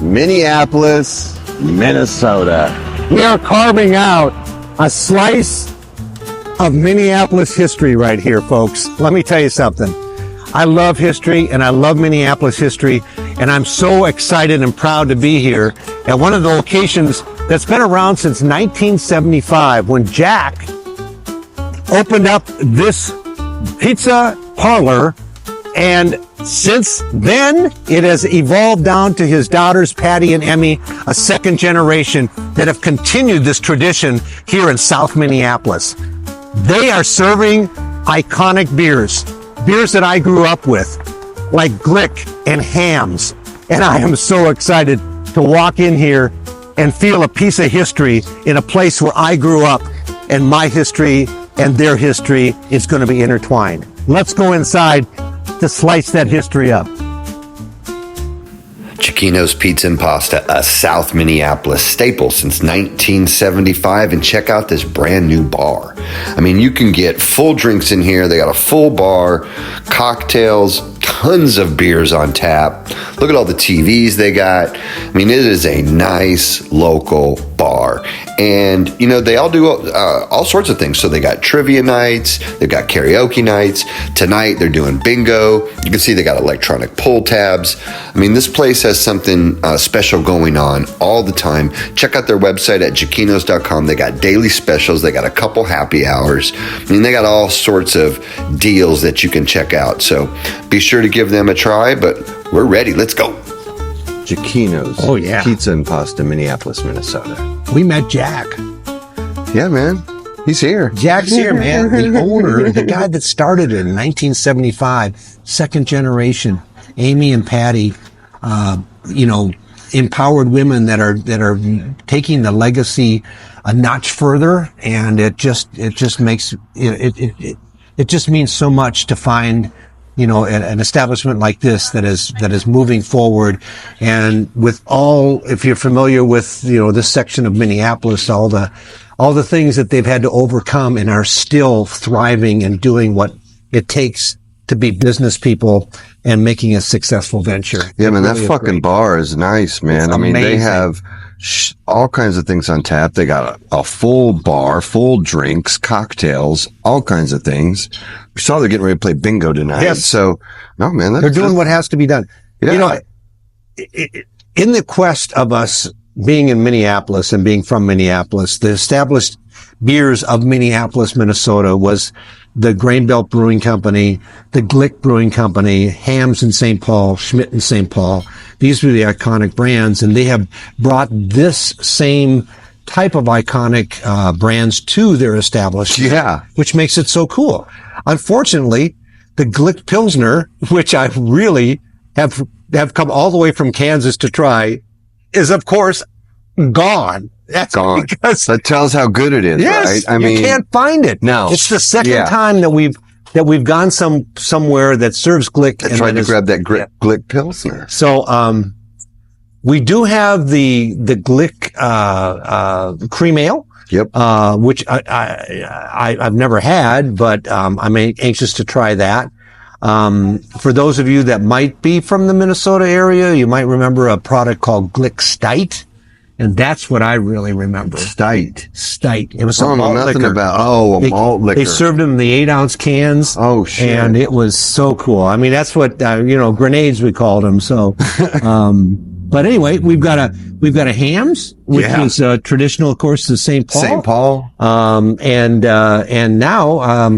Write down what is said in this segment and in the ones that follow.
Minneapolis, Minnesota. We are carving out a slice of Minneapolis history right here, folks. Let me tell you something. I love history and I love Minneapolis history, and I'm so excited and proud to be here at one of the locations that's been around since 1975 when Jack opened up this pizza parlor, and since then it has evolved down to his daughters Patty and Emmy, a second generation that have continued this tradition here in South Minneapolis. They are serving iconic beers that I grew up with, like Gluek and Hamm's, and I am so excited to walk in here and feel a piece of history in a place where I grew up, and my history and their history is going to be intertwined. Let's go inside to slice that history up. Jakeenos Pizza and Pasta, a South Minneapolis staple since 1975, and check out this brand new bar. I mean, you can get full drinks in here. They got a full bar, cocktails, tons of beers on tap. Look at all the TVs they got. I mean, it is a nice local bar. And, you know, they all do all sorts of things. So they got trivia nights, they've got karaoke nights. Tonight they're doing bingo. You can see they got electronic pull tabs. I mean, this place has something special going on all the time. Check out their website at Jakeenos.com. They got daily specials. They got a couple happy hours. I mean, they got all sorts of deals that you can check out. So be sure to give them a try, but we're ready. Let's go. Jakeenos. Oh, yeah. Pizza and Pasta, Minneapolis, Minnesota. We met Jack. Yeah, man. He's here. Jack's here, man. The owner, the guy that started it in 1975, second generation. Amy and Patty, empowered women that are taking the legacy a notch further, and it just makes it just means so much to find an establishment like this that is moving forward. And with if you're familiar with this section of Minneapolis, all the things that they've had to overcome and are still thriving and doing what it takes to be business people and making a successful venture. Yeah, man, that fucking bar is nice, man. It's I mean, they amazing. have all kinds of things on tap. They got a full bar, full drinks, cocktails, all kinds of things. We saw they're getting ready to play bingo tonight. Yes. So, no, man, They're doing what has to be done. Yeah. In the quest of us being in Minneapolis and being from Minneapolis, the established beers of Minneapolis, Minnesota was the Grain Belt Brewing Company, the Gluek Brewing Company, Hamm's in St. Paul, Schmidt in St. Paul. These were the iconic brands, and they have brought this same type of iconic brands to their establishment. Yeah. Which makes it so cool. Unfortunately, the Gluek Pilsner, which I really have come all the way from Kansas to try, is of course gone. That's gone. Because That tells how good it is, yes, right? I you can't find it. No. It's the second time that we've gone somewhere that serves Gluek. I tried to grab that Gluek Pilsner. So, we do have the Gluek, cream ale. Yep. Which I've never had, but, I'm anxious to try that. For those of you that might be from the Minnesota area, you might remember a product called Gluek Stite. And that's what I really remember. Stite. It was a malt nothing liquor. about, malt liquor. They served them in the 8-ounce cans. Oh, shit. And it was so cool. I mean, that's what, grenades we called them. So, but anyway, we've got a Hamm's, which is, traditional, of course, to St. Paul. St. Paul. And now,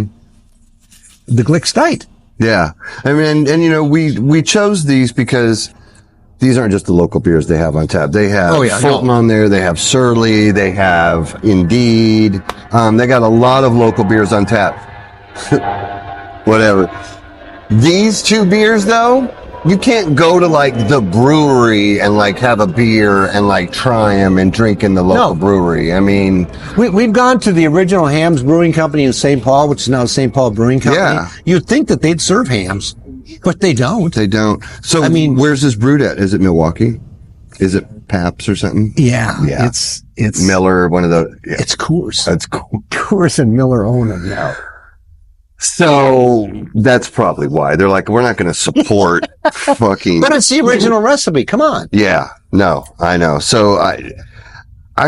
the Gluek Stite. Yeah. I mean, and we chose these because these aren't just the local beers they have on tap. They have Fulton on there. They have Surly. They have Indeed. They got a lot of local beers on tap. Whatever. These two beers, though, you can't go to like the brewery and like have a beer and like try them and drink in the local brewery. I mean, we've gone to the original Hamm's Brewing Company in St. Paul, which is now St. Paul Brewing Company. Yeah. You'd think that they'd serve Hamm's, but they don't. They don't. So, I mean, where's this brewed at? Is it Milwaukee? Is it Pabst or something? Yeah. Yeah. It's Miller, one of the. Yeah. It's Coors. That's cool. Coors and Miller own them now. So that's probably why they're like, we're not going to support fucking. But it's the original recipe. Come on. Yeah. No, I know. So I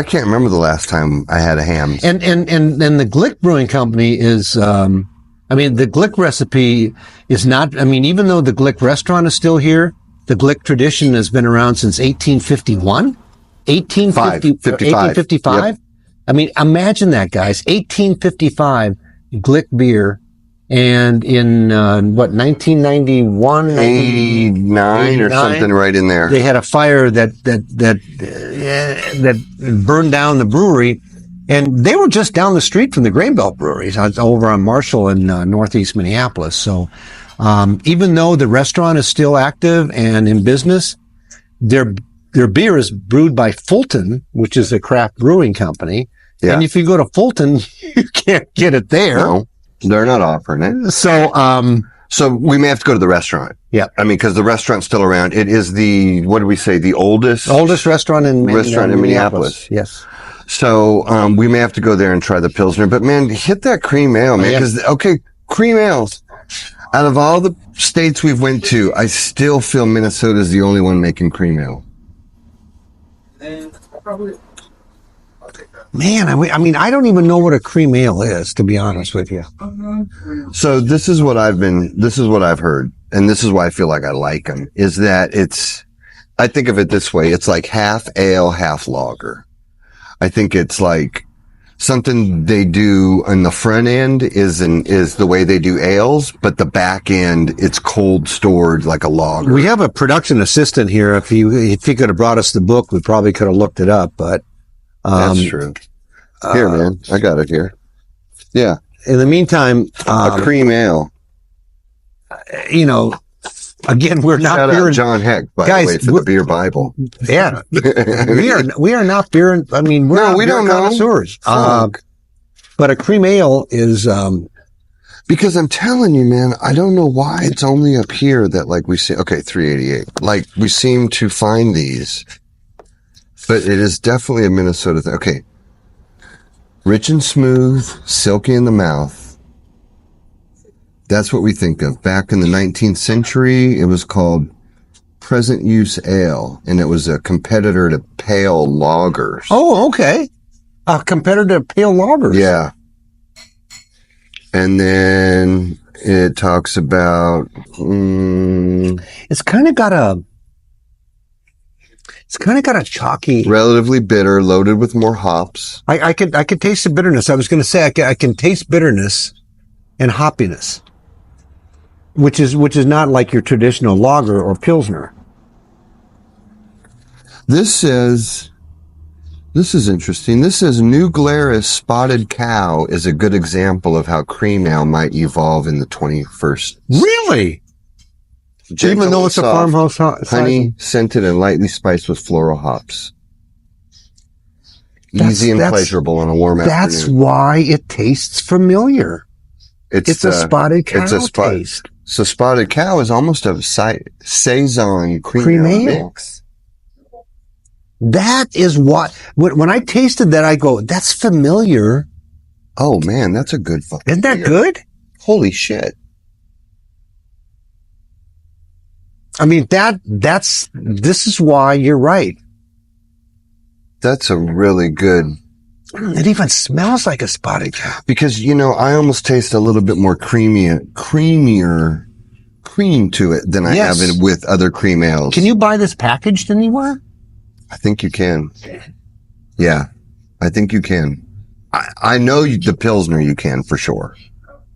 can't remember the last time I had a Hamm. And the Gluek Brewing Company is, the Gluek recipe is not, even though the Gluek restaurant is still here, the Gluek tradition has been around since 1851, 1855. Yep. Imagine that, guys. 1855 Gluek beer. And in, 1991? 89 or something right in there. They had a fire that burned down the brewery. And they were just down the street from the Grainbelt breweries over on Marshall in northeast Minneapolis. So, even though the restaurant is still active and in business, their beer is brewed by Fulton, which is a craft brewing company. Yeah. And if you go to Fulton, you can't get it there. No. They're not offering it. So we may have to go to the restaurant. Yeah. Because the restaurant's still around. It is the oldest restaurant in Minneapolis. Yes. So, we may have to go there and try the Pilsner, but man, hit that cream ale, man. Cream ales. Out of all the states we've went to, I still feel Minnesota is the only one making cream ale. Man, I don't even know what a cream ale is, to be honest with you. So this is what I've heard, and this is why I feel like I like them, is that I think of it this way. It's like half ale, half lager. I think it's like something they do on the front end is the way they do ales, but the back end, it's cold stored like a lager. We have a production assistant here. If he could have brought us the book, we probably could have looked it up, but that's true. Here, man, I got it here. Yeah. In the meantime, a cream ale. Again, we're not Shout beer. Out John Heck, by guys, the way, for the beer Bible. Yeah, we are not beer. We don't connoisseurs. But a cream ale is because I'm telling you, man, I don't know why it's only up here that we see. Okay, 388. We seem to find these. But it is definitely a Minnesota thing. Okay. Rich and smooth, silky in the mouth. That's what we think of. Back in the 19th century, it was called present use ale, and it was a competitor to pale lagers. Oh, okay. A competitor to pale lagers. Yeah. And then it talks about... It's kind of got a chalky, relatively bitter, loaded with more hops. I could taste the bitterness. I was going to say I can taste bitterness and hoppiness, which is not like your traditional lager or pilsner. This is interesting. This says New Glarus Spotted Cow is a good example of how cream ale might evolve in the 21st. Really? Gentle, even though it's soft, a farmhouse honey scented and lightly spiced with floral hops. Easy and pleasurable on a warm afternoon. That's why it tastes familiar. It's a spotted cow taste. So Spotted Cow is almost a saison cream ale mix. That is when I tasted that, I go, that's familiar. Oh man, that's a good fucking Isn't that good? Holy shit. This is why you're right. That's a really good. It even smells like a spotted cow. Because, I almost taste a little bit more creamier cream to it than I have it with other cream ales. Can you buy this packaged anywhere? I think you can. Yeah, I think you can. I know the Pilsner you can for sure.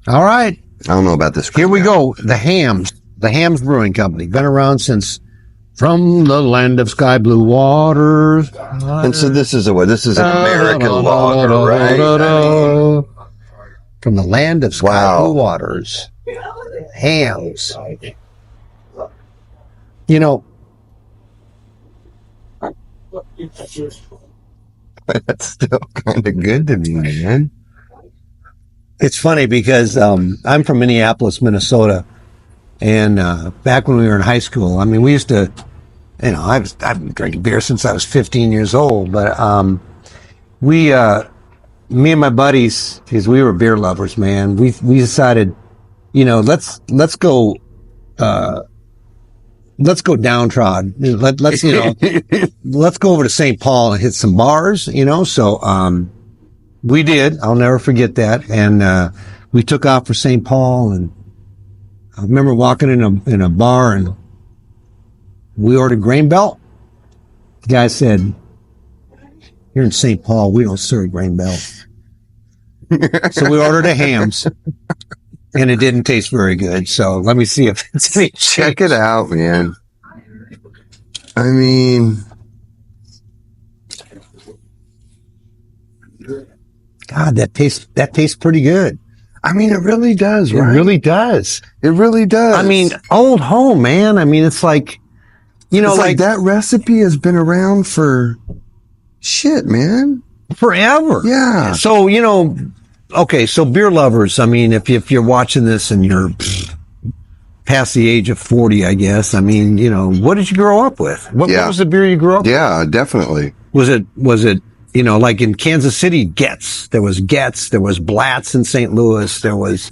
All right. I don't know about this. Here we go. The Hamm's Brewing Company. Been around since from the land of sky blue waters. And so this is an American lager, right? From the land of sky blue waters. Hamm's. That's still kind of good to me, man. It's funny because I'm from Minneapolis, Minnesota, and back when we were in high school, we used to, I've been drinking beer since I was 15 years old, but me and my buddies, because we were beer lovers, man, we decided, let's go let's go downtrodden. Let's let's go over to St. Paul and hit some bars, So we did. I'll never forget that. And we took off for St. Paul, and I remember walking in a bar, and we ordered Grain Belt. The guy said, "Here in St. Paul, we don't serve Grain Belt." So we ordered a Hamm's, and it didn't taste very good. So let me see if it's any Check it out, man. I mean, God, that tastes pretty good. I mean, it really does, It right? really does. It really does. I mean, old home, man. I mean, it's like, it's like that recipe has been around for shit, man. forever. Yeah. So, okay, so beer lovers, I mean, if you're watching this and you're past the age of 40, I guess, I mean, what did you grow up with? What was the beer you grew up with? Yeah, definitely. Was it, like in Kansas City, Getz. There was Getz. There was Blatz in St. Louis. There was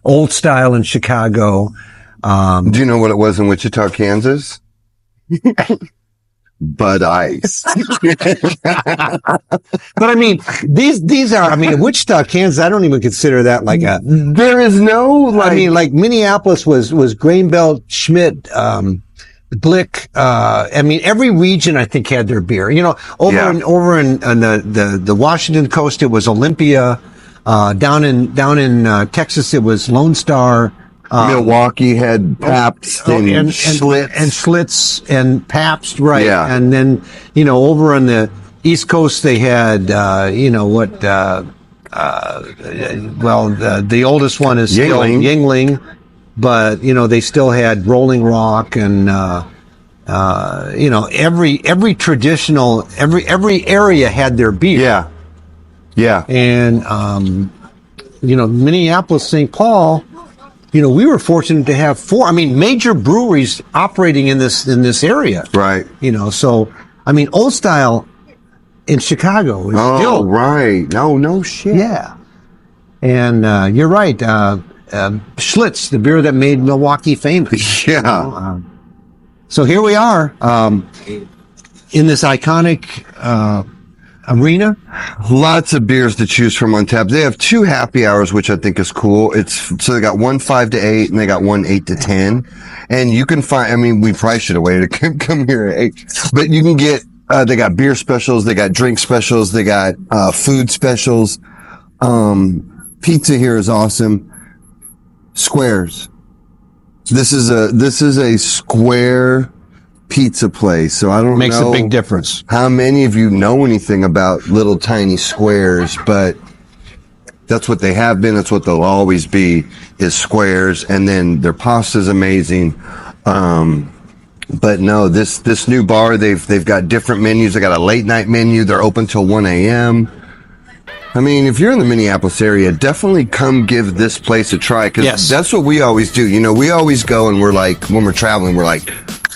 Old Style in Chicago. Do you know what it was in Wichita, Kansas? Bud Ice. But I mean, these are, Wichita, Kansas, I don't even consider that like a, There is no, like Minneapolis was Grain Belt, Schmidt, Gluek. Every region I think had their beer. Over in the Washington coast, it was Olympia. Down in Texas, it was Lone Star. Milwaukee had Pabst and Schlitz. And Schlitz and Pabst, right. Yeah. And then, over on the East Coast, they had, the oldest one is still Yuengling, but, they still had Rolling Rock and, every traditional, every area had their beer. Yeah. Yeah. And, Minneapolis, St. Paul, we were fortunate to have 4, major breweries operating in this area. Right. So, Old Style in Chicago is still. Right. No shit. Yeah. And, you're right. Schlitz, the beer that made Milwaukee famous. Yeah. So here we are, in this iconic, arena. Lots of beers to choose from on tap. They have 2 happy hours, which I think is cool. So they got one 5 to 8 and they got one 8 to 10. And you can find, we probably should have waited to come here at 8, but you can get, they got beer specials, they got drink specials, they got, food specials. Pizza here is awesome. Squares. This is a square pizza place, so I don't know. Makes a big difference. How many of you know anything about little tiny squares, but that's what they have been. That's what they'll always be, is squares. And then their pasta's amazing. But no, this new bar, they've got different menus. They got a late night menu. They're open till 1 a.m. If you're in the Minneapolis area, definitely come give this place a try, because that's what we always do. We always go and we're like, when we're traveling, we're like,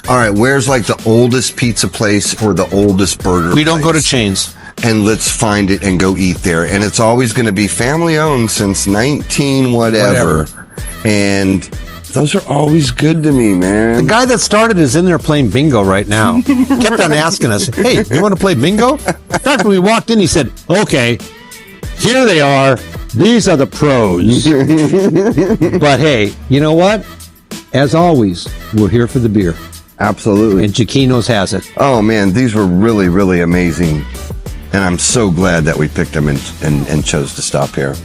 all right, where's like the oldest pizza place or the oldest burger place? We don't go to chains. And let's find it and go eat there. And it's always going to be family owned since 19 whatever. And those are always good to me, man. The guy that started is in there playing bingo right now. Kept on asking us, hey, you want to play bingo? In fact, when we walked in, he said, okay, here they are. These are the pros. But hey, you know what? As always, we're here for the beer. Absolutely. And Jakeenos has it. Oh, man, these were really, really amazing. And I'm so glad that we picked them and chose to stop here.